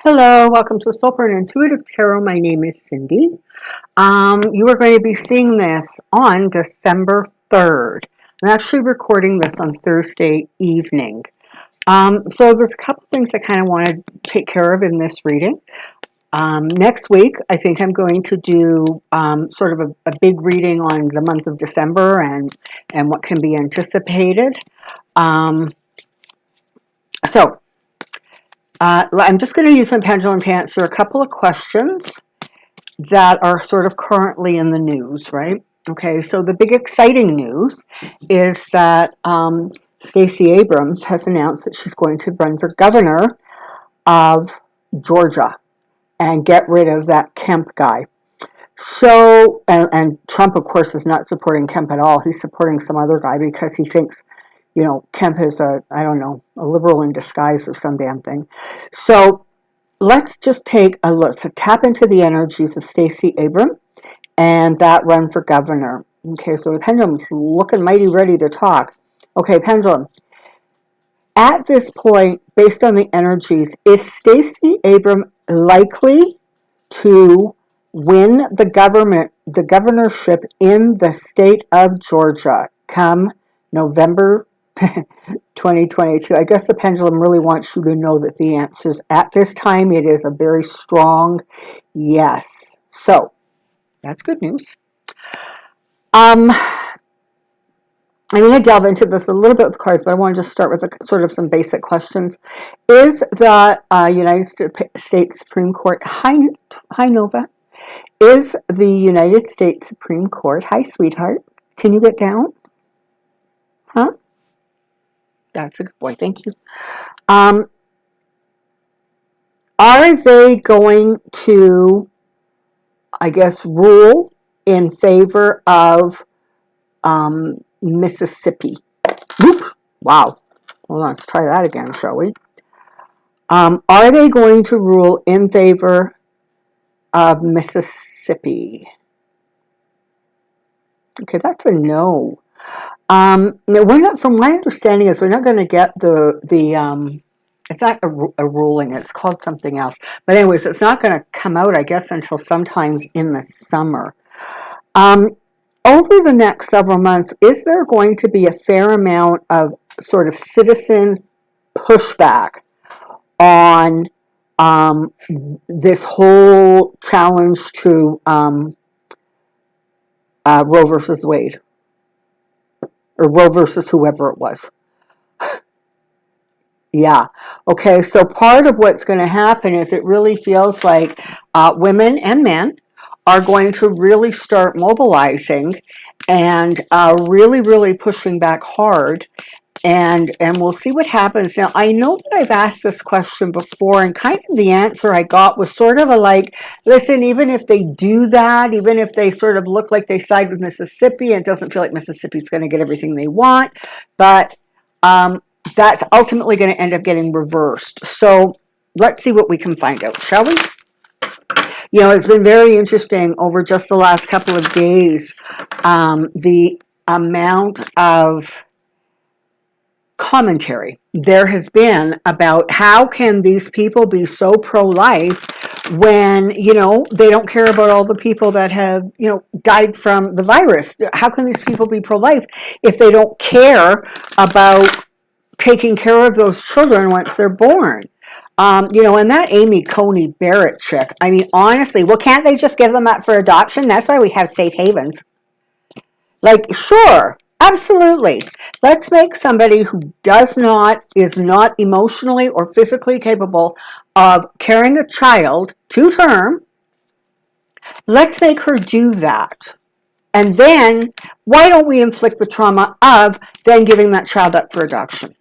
Hello, welcome to Soulprint Intuitive Tarot. My name is Cindy. You are going to be seeing this on December 3rd. I'm actually recording this on Thursday evening. So there's a couple things I kind of want to take care of in this reading. Next week, I think I'm going to do sort of a big reading on the month of December and what can be anticipated. I'm just going to use my pendulum to answer a couple of questions that are sort of currently in the news, right? Okay, so the big exciting news is that Stacey Abrams has announced that she's going to run for governor of Georgia and get rid of that Kemp guy. So, and Trump, of course, is not supporting Kemp at all. He's supporting some other guy because he thinks, Kemp is a liberal in disguise or some damn thing. So let's just take a look to tap into the energies of Stacey Abrams and that run for governor. Okay, so the pendulum's looking mighty ready to talk. Okay, pendulum. At this point, based on the energies, is Stacey Abrams likely to win the governorship in the state of Georgia come November 2022. I guess the pendulum really wants you to know that the answers at this time, it is a very strong yes. So that's good news. I'm going to delve into this a little bit with cards, but I want to just start with sort of some basic questions. Is the United States Supreme Court, hi Nova, is the United States Supreme Court, hi sweetheart, can you get down? Huh? That's a good boy, thank you. Are they going to, I guess, rule in favor of Mississippi? Whoop. Wow. Well, let's try that again, shall we? Are they going to rule in favor of Mississippi? Okay, that's a no. We're not. From my understanding, is we're not going to get the it's not a ruling. It's called something else. But anyways, it's not going to come out, I guess, until sometimes in the summer. Over the next several months, is there going to be a fair amount of sort of citizen pushback on this whole challenge to Roe versus Wade? Or Roe versus whoever it was. Yeah. Okay, so part of what's going to happen is it really feels like women and men are going to really start mobilizing and really, really pushing back hard. And we'll see what happens. Now, I know that I've asked this question before, and kind of the answer I got was sort of listen, even if they do that, even if they sort of look like they side with Mississippi, it doesn't feel like Mississippi's going to get everything they want, but that's ultimately going to end up getting reversed. So let's see what we can find out, shall we? It's been very interesting over just the last couple of days, the amount of commentary there has been about how can these people be so pro-life when they don't care about all the people that have died from the virus. How can these people be pro-life if they don't care about taking care of those children once they're born? And that Amy Coney Barrett chick, I mean, honestly, well, can't they just give them up for adoption? That's why we have safe havens. Sure, absolutely. Let's make somebody who is not emotionally or physically capable of carrying a child to term, let's make her do that. And then, why don't we inflict the trauma of then giving that child up for adoption?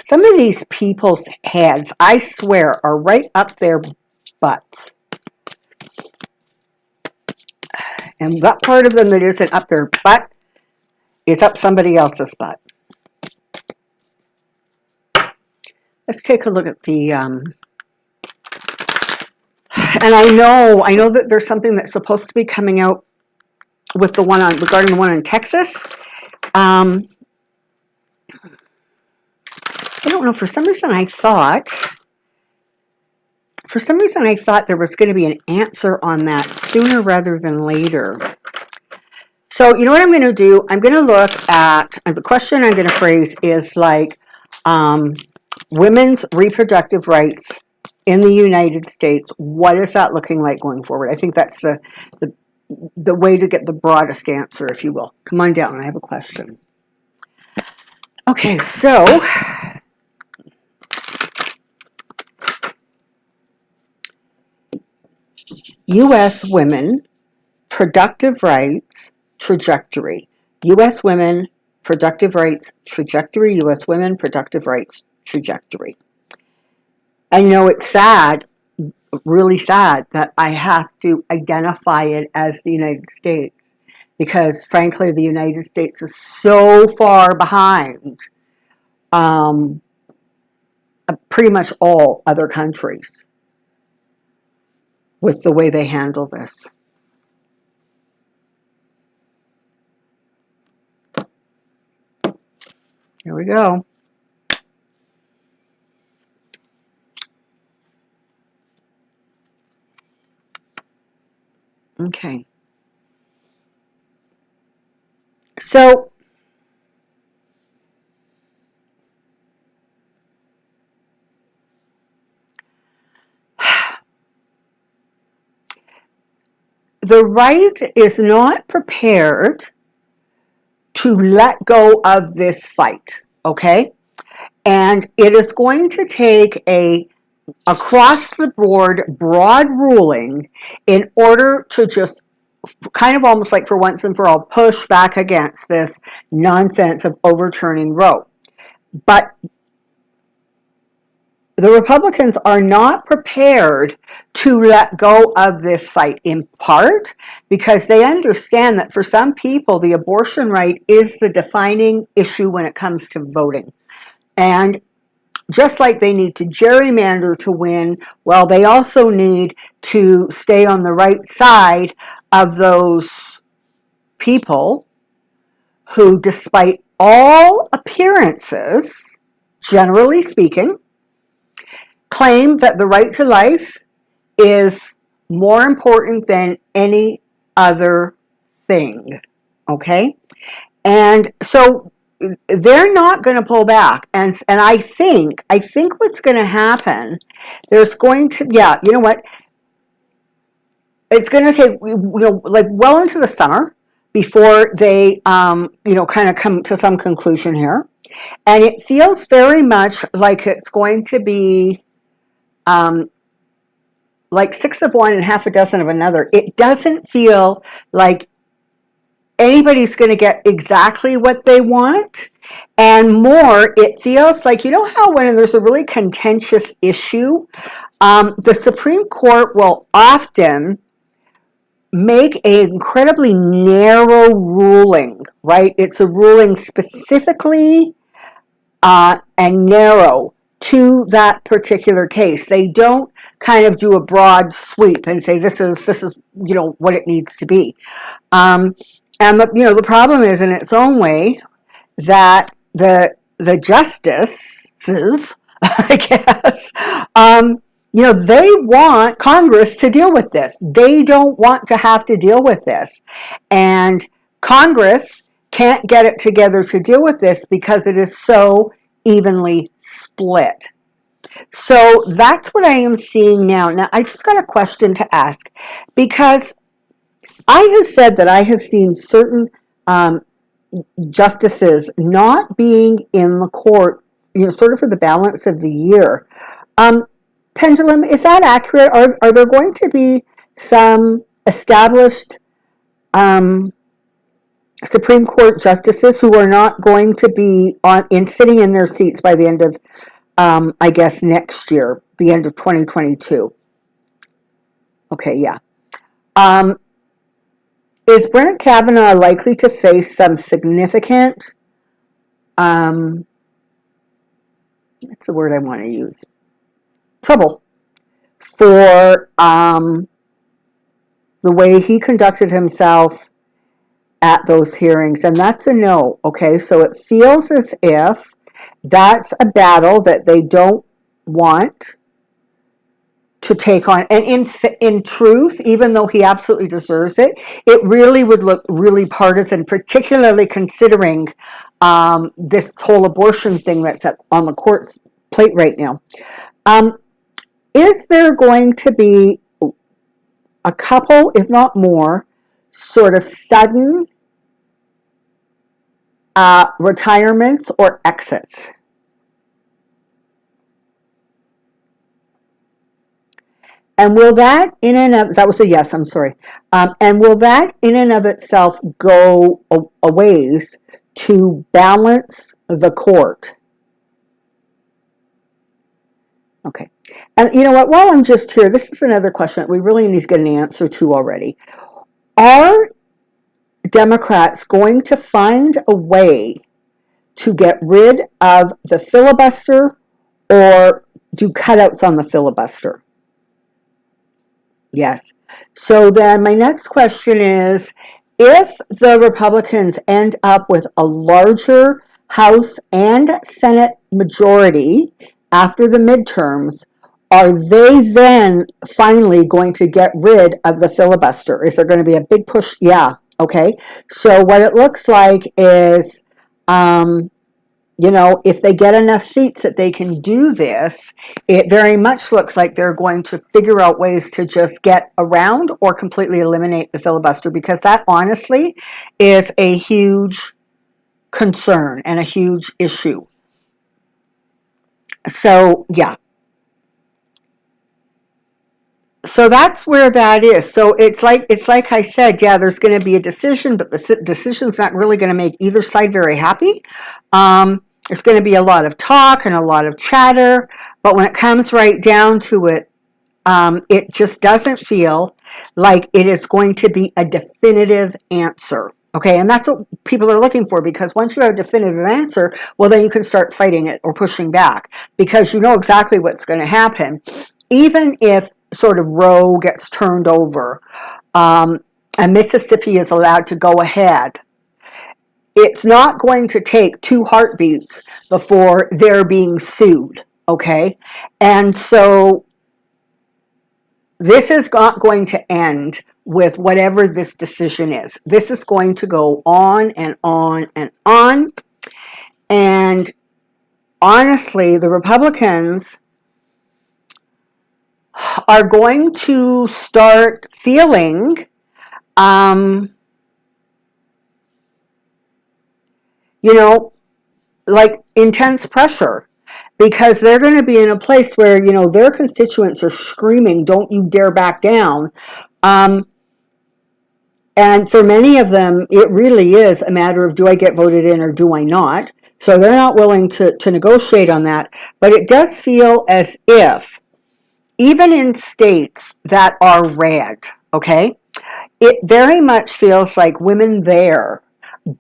Some of these people's heads, I swear, are right up their butts. And that part of them that isn't up their butt is up somebody else's butt. Let's take a look at the, and I know that there's something that's supposed to be coming out with regarding the one in Texas. I don't know, for some reason I thought for some reason I thought there was going to be an answer on that sooner rather than later. So you know what I'm going to do? I'm going to look at, and the question I'm going to phrase is like, women's reproductive rights in the United States. What is that looking like going forward? I think that's the way to get the broadest answer, if you will. Come on down. I have a question. Okay, so U.S. women productive rights trajectory. U.S. women productive rights trajectory. U.S. women productive rights trajectory. I know it's sad, really sad, that I have to identify it as the United States because, frankly, the United States is so far behind pretty much all other countries with the way they handle this. Here we go. Okay. So, the right is not prepared to let go of this fight, okay? And it is going to take a across-the-board broad ruling in order to just kind of almost like for once and for all push back against this nonsense of overturning Roe. But the Republicans are not prepared to let go of this fight, in part because they understand that for some people, the abortion right is the defining issue when it comes to voting. And just like they need to gerrymander to win, well, they also need to stay on the right side of those people who, despite all appearances, generally speaking, claim that the right to life is more important than any other thing, okay? And so they're not going to pull back. And I think what's going to happen, there's going to, you know what? It's going to take, like well into the summer before they, kind of come to some conclusion here. And it feels very much like it's going to be like 6 of one and half a dozen of another. It doesn't feel like anybody's going to get exactly what they want. And more, it feels like, you know how when there's a really contentious issue, the Supreme Court will often make an incredibly narrow ruling, right? It's a ruling specifically and narrow to that particular case. They don't kind of do a broad sweep and say this is what it needs to be. And the problem is, in its own way, that the justices, I guess, they want Congress to deal with this. They don't want to have to deal with this, and Congress can't get it together to deal with this because it is so evenly split. So that's what I am seeing now. Now, I just got a question to ask, because I have said that I have seen certain justices not being in the court, sort of for the balance of the year. Pendulum, is that accurate? Are there going to be some established Supreme Court justices who are not going to be sitting in their seats by the end of, I guess, next year, the end of 2022? Okay, yeah. Is Brett Kavanaugh likely to face some significant, what's the word I want to use? Trouble for the way he conducted himself at those hearings? And that's a no, okay? So it feels as if that's a battle that they don't want to take on. And in truth, even though he absolutely deserves it, it really would look really partisan, particularly considering this whole abortion thing that's on the court's plate right now. Is there going to be a couple, if not more, sort of sudden retirements or exits? And will that in and of, that was a yes, I'm sorry. And will that in and of itself go a ways to balance the court? Okay. And you know what, while I'm just here, this is another question that we really need to get an answer to already. Are Democrats going to find a way to get rid of the filibuster or do cutouts on the filibuster? Yes. So then my next question is, if the Republicans end up with a larger House and Senate majority after the midterms, are they then finally going to get rid of the filibuster? Is there going to be a big push? Yeah. Okay. So what it looks like is, if they get enough seats that they can do this, it very much looks like they're going to figure out ways to just get around or completely eliminate the filibuster, because that honestly is a huge concern and a huge issue. So, yeah. So that's where that is. So it's like I said, yeah, there's going to be a decision, but the decision's not really going to make either side very happy. There's going to be a lot of talk and a lot of chatter, but when it comes right down to it, it just doesn't feel like it is going to be a definitive answer. Okay, and that's what people are looking for, because once you have a definitive answer, well, then you can start fighting it or pushing back, because you know exactly what's going to happen. Even if sort of Roe gets turned over and Mississippi is allowed to go ahead, it's not going to take 2 heartbeats before they're being sued, okay? And so this is not going to end with whatever this decision is. This is going to go on and on and on. And honestly, the Republicans are going to start feeling like intense pressure, because they're going to be in a place where, their constituents are screaming, don't you dare back down. And for many of them, it really is a matter of, do I get voted in or do I not? So they're not willing to negotiate on that. But it does feel as if, even in states that are red, okay, it very much feels like women there,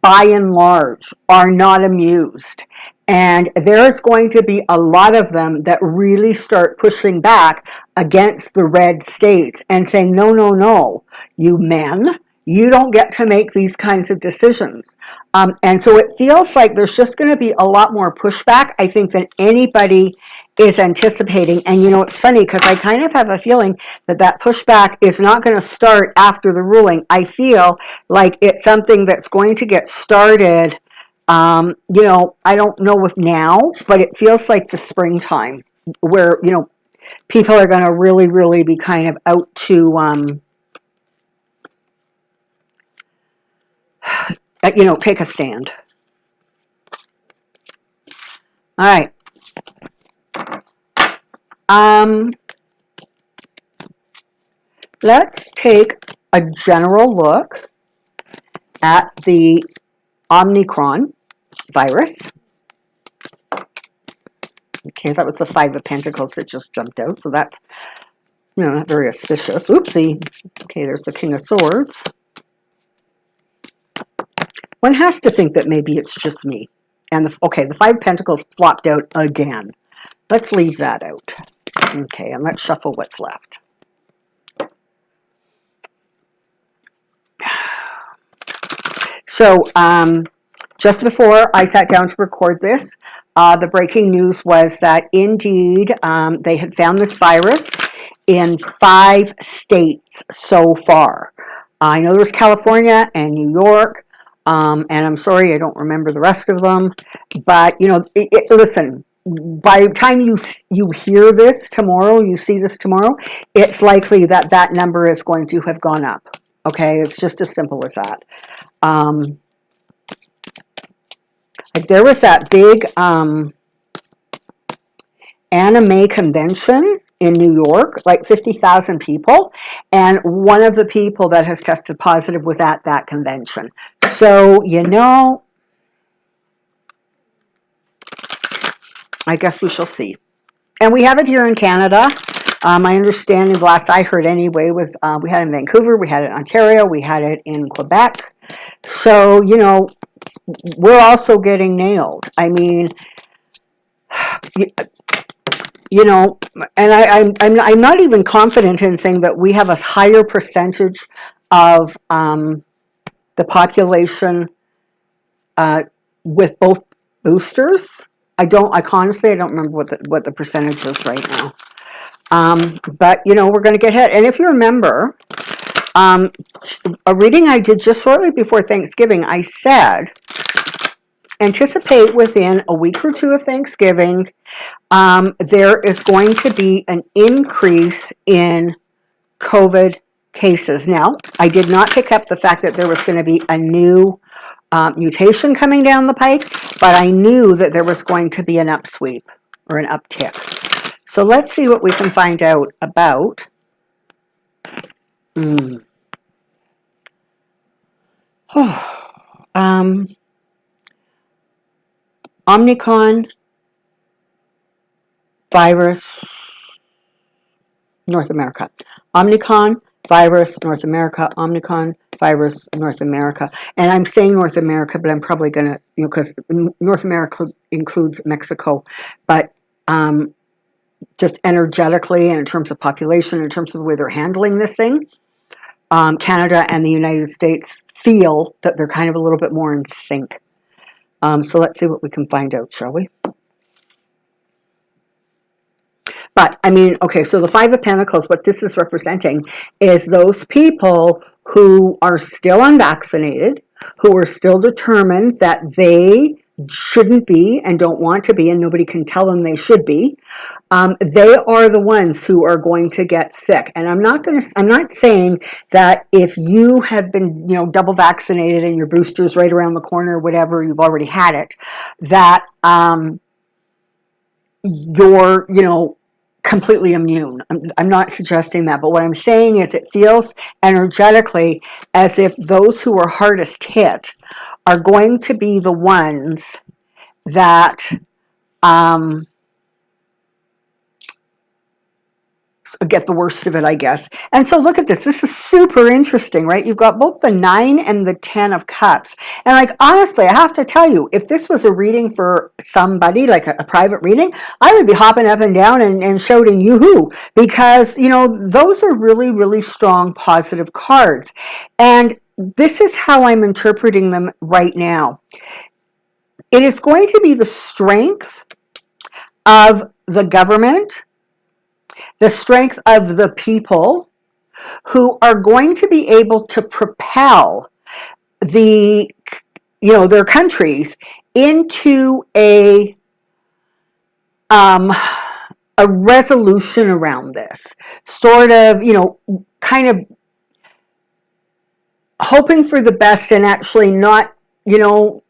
by and large, are not amused. And there's going to be a lot of them that really start pushing back against the red states and saying, no, no, no, you men, you don't get to make these kinds of decisions. And so it feels like there's just going to be a lot more pushback, I think, than anybody is anticipating. And it's funny, because I kind of have a feeling that pushback is not going to start after the ruling. I feel like it's something that's going to get started, I don't know if now, but it feels like the springtime, where, people are going to really, really be kind of out to, take a stand. All right. Let's take a general look at the Omicron virus. Okay, that was the 5 of Pentacles that just jumped out, so that's, not very auspicious. Oopsie. Okay, there's the King of Swords. One has to think that maybe it's just me. And the 5 of Pentacles flopped out again. Let's leave that out. Okay, and let's shuffle what's left. So, just before I sat down to record this, the breaking news was that indeed they had found this virus in 5 states so far. I know there's California and New York, and I'm sorry I don't remember the rest of them. But listen, by the time you hear this tomorrow, you see this tomorrow, it's likely that that number is going to have gone up. Okay, it's just as simple as that. Like there was that big anime convention in New York, like 50,000 people, and one of the people that has tested positive was at that convention. So, I guess we shall see. And we have it here in Canada. My understanding, the last I heard anyway, was we had it in Vancouver, we had it in Ontario, we had it in Quebec. So, we're also getting nailed. I mean, and I'm not even confident in saying that we have a higher percentage of the population with both boosters. I honestly don't remember what the percentage is right now. But we're going to get hit. And if you remember, a reading I did just shortly before Thanksgiving, I said, anticipate within a week or two of Thanksgiving, there is going to be an increase in COVID cases. Now, I did not pick up the fact that there was going to be a new mutation coming down the pike, but I knew that there was going to be an upsweep or an uptick. So let's see what we can find out about Omicron virus North America. Omicron virus North America. Omicron virus North America. And I'm saying North America, but I'm probably going to, because North America includes Mexico, but just energetically and in terms of population, in terms of the way they're handling this thing, Canada and the United States feel that they're kind of a little bit more in sync. So let's see what we can find out, shall we? But, I mean, okay, so the Five of Pentacles, what this is representing is those people who are still unvaccinated, who are still determined that they shouldn't be and don't want to be, and nobody can tell them they should be. They are the ones who are going to get sick. And I'm not saying that if you have been, double vaccinated and your booster's right around the corner, whatever, you've already had it, that you're, completely immune. I'm not suggesting that, but what I'm saying is it feels energetically as if those who are hardest hit are going to be the ones that get the worst of it, I guess. And so look at this. This is super interesting, right? You've got both the 9 and the 10 of cups. And like, honestly, I have to tell you, if this was a reading for somebody, like a private reading, I would be hopping up and down and shouting yoo-hoo, because, those are really, really strong positive cards. And this is how I'm interpreting them right now. It is going to be the strength of the government, the strength of the people who are going to be able to propel their countries into a resolution around this, sort of, kind of hoping for the best and actually not,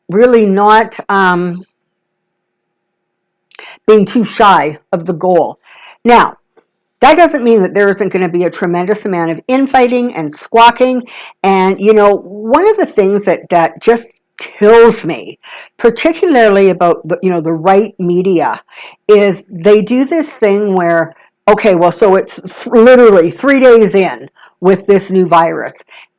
really not being too shy of the goal. Now, that doesn't mean that there isn't going to be a tremendous amount of infighting and squawking. And, one of the things that just kills me, particularly about the right media, is they do this thing where, okay, well, so it's literally 3 days in with this new virus.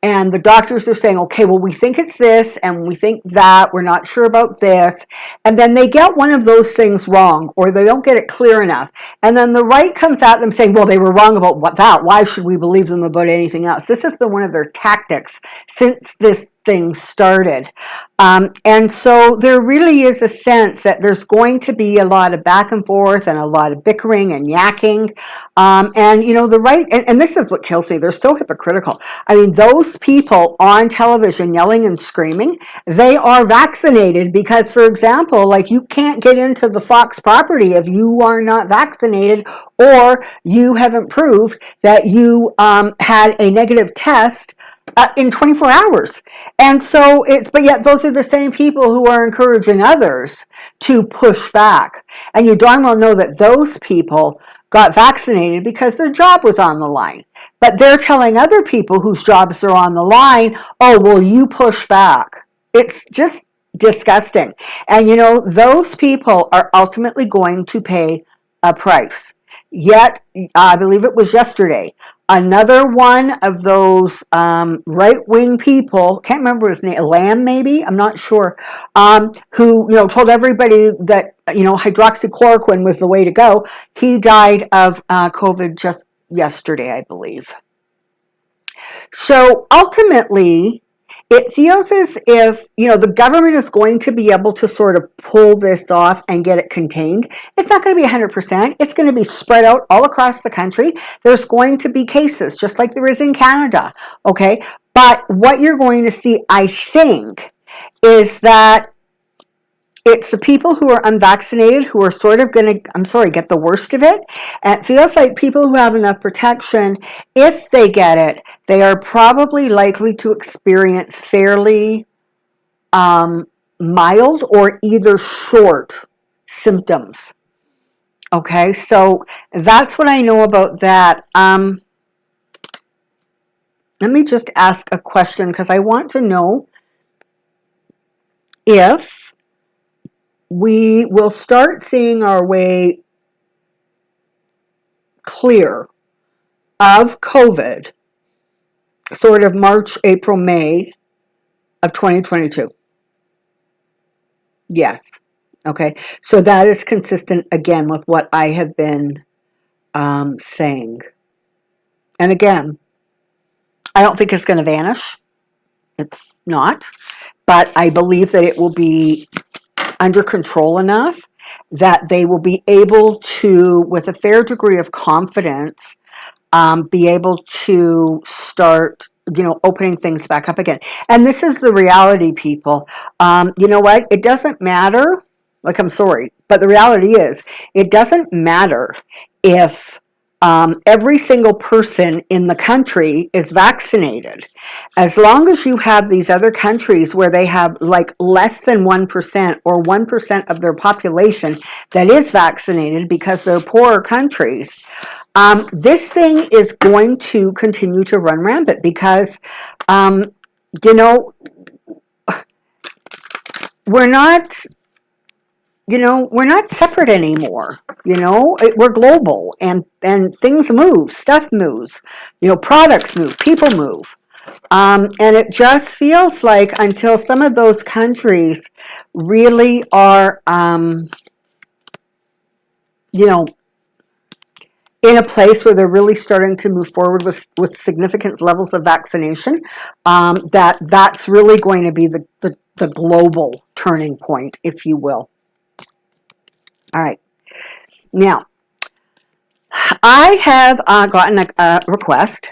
And the doctors are saying, okay, well, we think it's this and we think that, we're not sure about this. And then they get one of those things wrong, or they don't get it clear enough. And then the right comes at them saying, well, they were wrong about that. Why should we believe them about anything else? This has been one of their tactics since this things started. And so there really is a sense that there's going to be a lot of back and forth and a lot of bickering and yakking. And, you know, the right, and this is what kills me, they're so hypocritical. I mean, those people on television yelling and screaming, they are vaccinated because, for example, like you can't get into the Fox property if you are not vaccinated or you haven't proved that you had a negative test in 24 hours. And so but yet those are the same people who are encouraging others to push back. And you darn well know that those people got vaccinated because their job was on the line. But they're telling other people whose jobs are on the line, oh, well, you push back. It's just disgusting. And you know, those people are ultimately going to pay a price. Yet, I believe it was yesterday, another one of those right-wing people, can't remember his name, Lamb maybe, I'm not sure, who, you know, told everybody that, you know, hydroxychloroquine was the way to go. He died of COVID just yesterday, I believe. So ultimately, it feels as if, you know, the government is going to be able to sort of pull this off and get it contained. It's not going to be 100%. It's going to be spread out all across the country. There's going to be cases, just like there is in Canada, okay? But what you're going to see, I think, is that it's the people who are unvaccinated who are sort of going to, get the worst of it. And it feels like people who have enough protection, if they get it, they are probably likely to experience fairly mild or either short symptoms. Okay, so that's what I know about that. Let me just ask a question because I want to know if we will start seeing our way clear of COVID sort of March, April, May of 2022. Yes. Okay. So that is consistent again with what I have been saying. And again, I don't think it's going to vanish. It's not. But I believe that it will be under control enough that they will be able to, with a fair degree of confidence, be able to start, you know, opening things back up again. And this is the reality, people. You know what? It doesn't matter. Like, I'm sorry, but the reality is, it doesn't matter if every single person in the country is vaccinated. As long as you have these other countries where they have like less than 1% or 1% of their population that is vaccinated because they're poorer countries, this thing is going to continue to run rampant because, you know, we're not separate anymore. You know, we're global and things move, stuff moves, you know, products move, people move. And it just feels like until some of those countries really are, you know, in a place where they're really starting to move forward with significant levels of vaccination, that's really going to be the global turning point, if you will. All right. Now, I have gotten a request,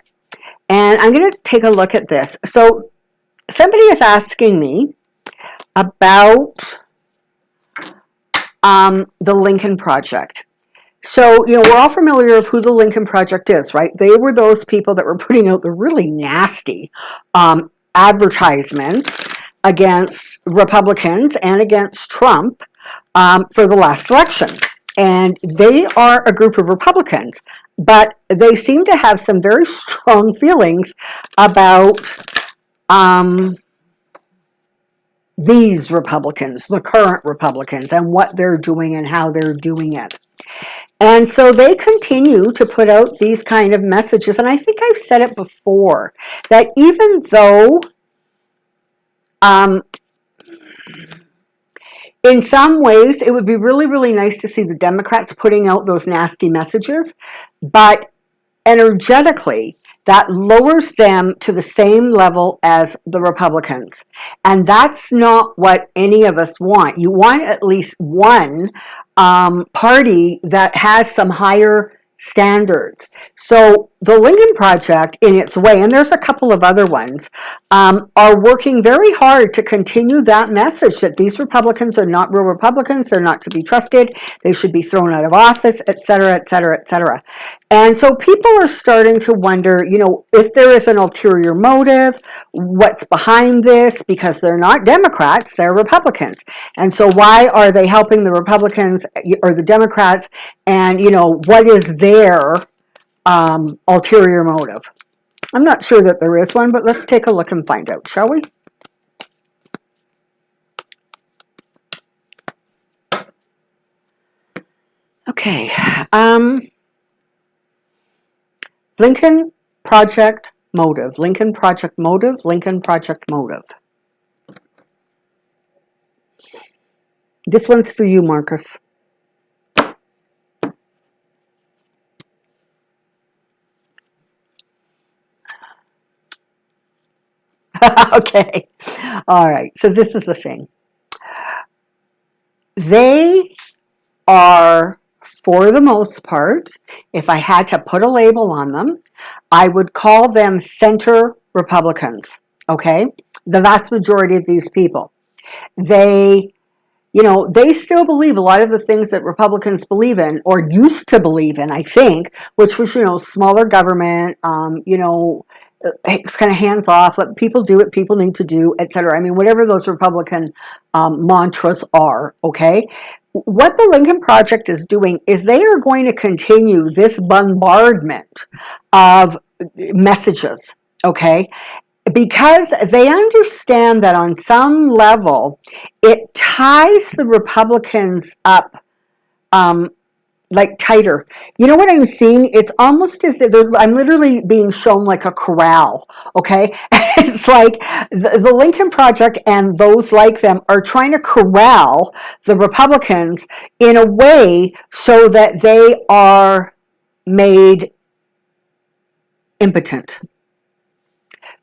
and I'm going to take a look at this. So, somebody is asking me about the Lincoln Project. So, you know, we're all familiar with who the Lincoln Project is, right? They were those people that were putting out the really nasty advertisements against Republicans and against Trump for the last election. And they are a group of Republicans, but they seem to have some very strong feelings about these Republicans, the current Republicans, and what they're doing and how they're doing it. And so they continue to put out these kind of messages. And I think I've said it before, that even though in some ways, it would be really, really nice to see the Democrats putting out those nasty messages, but energetically, that lowers them to the same level as the Republicans. And that's not what any of us want. You want at least one party that has some higher standards. So the Lincoln Project, in its way, and there's a couple of other ones, are working very hard to continue that message that these Republicans are not real Republicans, they're not to be trusted, they should be thrown out of office, etc., etc., etc. And so people are starting to wonder, if there is an ulterior motive, what's behind this, because they're not Democrats, they're Republicans. And so why are they helping the Republicans or the Democrats, and, what is their ulterior motive? I'm not sure that there is one, but let's take a look and find out, shall we? Okay. Lincoln Project motive. Lincoln Project motive. Lincoln Project motive. This one's for you, Marcus. Okay. All right. So this is the thing. They are, for the most part, if I had to put a label on them, I would call them center Republicans. Okay? The vast majority of these people. They still believe a lot of the things that Republicans believe in, or used to believe in, I think, which was, smaller government, it's kind of hands off, let people do what people need to do, etc. I mean, whatever those Republican mantras are, okay? What the Lincoln Project is doing is they are going to continue this bombardment of messages, okay? Because they understand that on some level, it ties the Republicans up like tighter. You know what I'm seeing? It's almost as if I'm literally being shown like a corral, okay? It's like the Lincoln Project and those like them are trying to corral the Republicans in a way so that they are made impotent,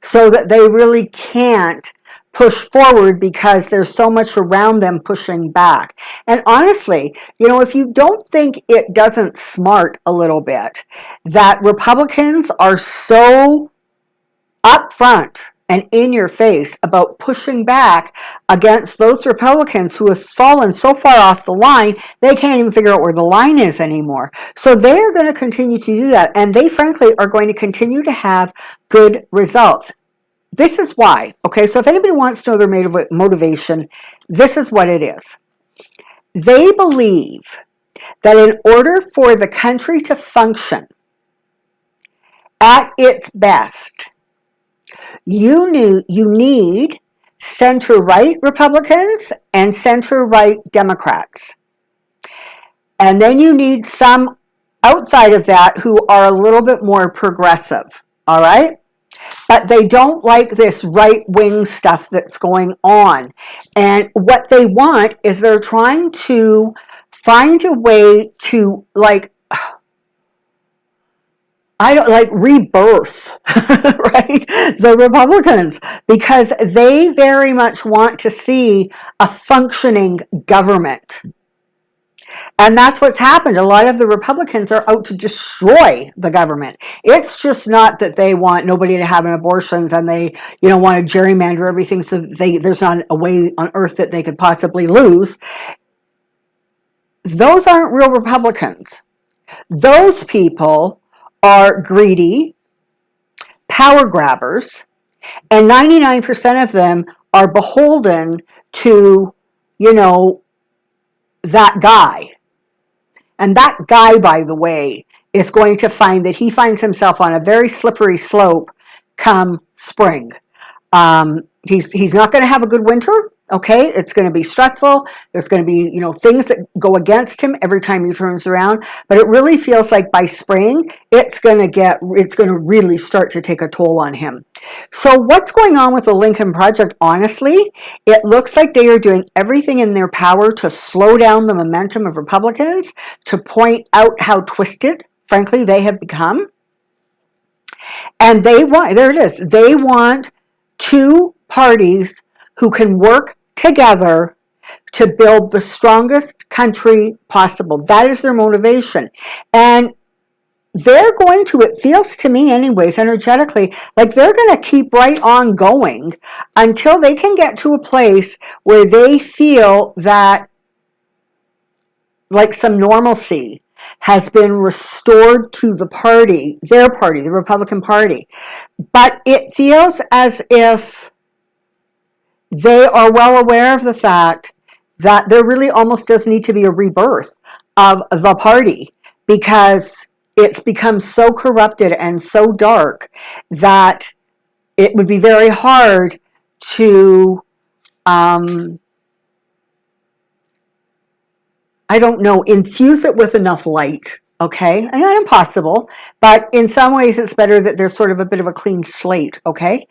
so that they really can't push forward because there's so much around them pushing back. And honestly, if you don't think it doesn't smart a little bit that Republicans are so upfront and in your face about pushing back against those Republicans who have fallen so far off the line, they can't even figure out where the line is anymore. So they're going to continue to do that, and they frankly are going to continue to have good results. This is why, okay? So if anybody wants to know their motivation, this is what it is. They believe that in order for the country to function at its best, you need center-right Republicans and center-right Democrats. And then you need some outside of that who are a little bit more progressive, all right? But they don't like this right-wing stuff that's going on. And what they want is they're trying to find a way to, rebirth, right? The Republicans, because they very much want to see a functioning government. And that's what's happened. A lot of the Republicans are out to destroy the government. It's just not that they want nobody to have an abortions and they, want to gerrymander everything so there's not a way on earth that they could possibly lose. Those aren't real Republicans. Those people are greedy, power grabbers, and 99% of them are beholden to, that guy. And that guy, by the way, is going to find that he finds himself on a very slippery slope come spring. He's not going to have a good winter. Okay, it's going to be stressful. There's going to be, things that go against him every time he turns around. But it really feels like by spring, it's going to really start to take a toll on him. So what's going on with the Lincoln Project? Honestly, it looks like they are doing everything in their power to slow down the momentum of Republicans, to point out how twisted, frankly, they have become. And they want, there it is, they want two parties who can work together to build the strongest country possible. That is their motivation. And they're going to, it feels to me anyways, energetically, like they're going to keep right on going until they can get to a place where they feel that like some normalcy has been restored to the party, their party, the Republican Party. But it feels as if they are well aware of the fact that there really almost does need to be a rebirth of the party, because it's become so corrupted and so dark that it would be very hard to, I don't know, infuse it with enough light, okay? And not impossible, but in some ways it's better that there's sort of a bit of a clean slate, okay?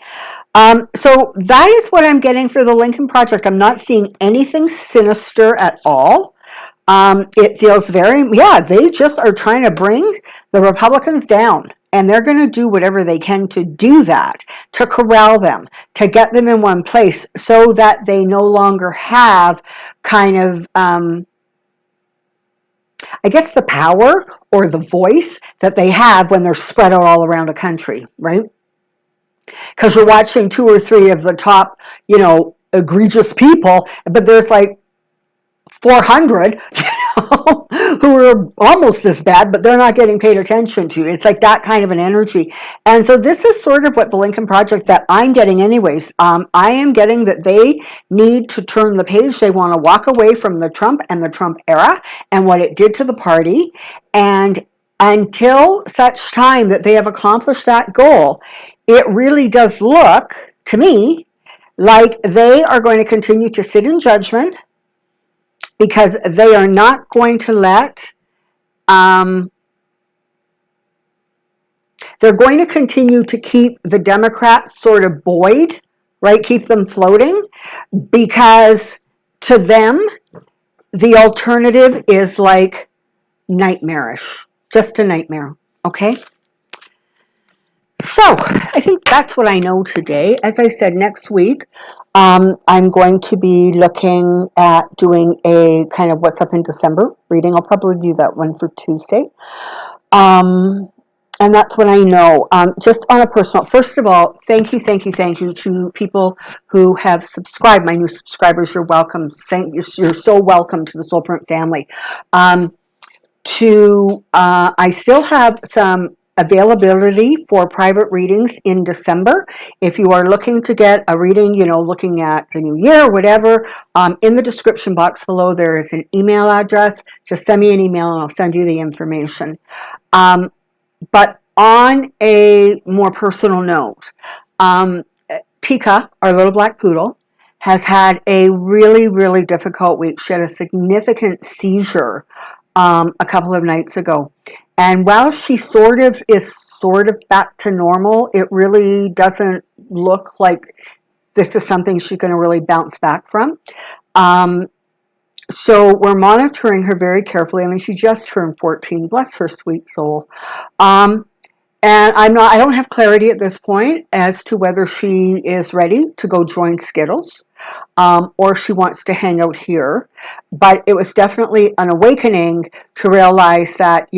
So that is what I'm getting for the Lincoln Project. I'm not seeing anything sinister at all. It feels very, yeah, they just are trying to bring the Republicans down. And they're going to do whatever they can to do that, to corral them, to get them in one place so that they no longer have kind of, I guess, the power or the voice that they have when they're spread out all around a country, right? Because you're watching two or three of the top, egregious people, but there's like 400, who are almost as bad, but they're not getting paid attention to. It's like that kind of an energy. And so this is sort of what the Lincoln Project that I'm getting anyways. I am getting that they need to turn the page. They want to walk away from the Trump and the Trump era and what it did to the party. And until such time that they have accomplished that goal, it really does look to me like they are going to continue to sit in judgment, because they are not going to let, they're going to continue to keep the Democrats sort of buoyed, right? Keep them floating, because to them, the alternative is like nightmarish, just a nightmare, okay? So I think that's what I know today. As I said, next week, I'm going to be looking at doing a kind of what's up in December reading. I'll probably do that one for Tuesday. And that's what I know. Just on a personal, first of all, thank you to people who have subscribed. My new subscribers, you're welcome. You're so welcome to the Soulprint family. I still have some availability for private readings in December. If you are looking to get a reading, looking at the new year or whatever, in the description box below there is an email address. Just send me an email and I'll send you the information. But on a more personal note, Tika, our little black poodle, has had a really, really difficult week. She had a significant seizure a couple of nights ago. And while she is sort of back to normal, it really doesn't look like this is something she's going to really bounce back from. So we're monitoring her very carefully. I mean, she just turned 14. Bless her sweet soul. And I don't have clarity at this point as to whether she is ready to go join Skittles, or she wants to hang out here. But it was definitely an awakening to realize that,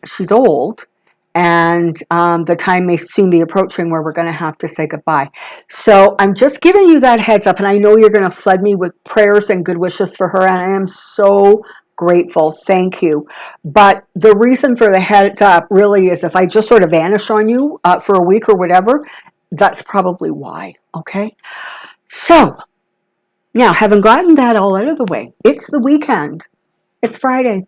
she's old, and the time may soon be approaching where we're going to have to say goodbye. So I'm just giving you that heads up, and I know you're going to flood me with prayers and good wishes for her, and I am so grateful. Thank you. But the reason for the heads up really is if I just sort of vanish on you for a week or whatever, that's probably why, okay? So, now, having gotten that all out of the way, it's the weekend. It's Friday.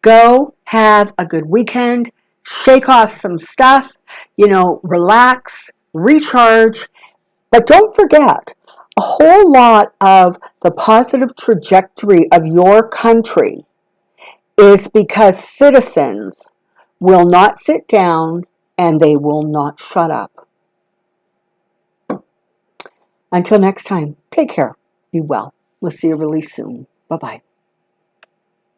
Go have a good weekend. Shake off some stuff, relax, recharge. But don't forget, a whole lot of the positive trajectory of your country is because citizens will not sit down and they will not shut up. Until next time, take care. Be well. We'll see you really soon. Bye-bye.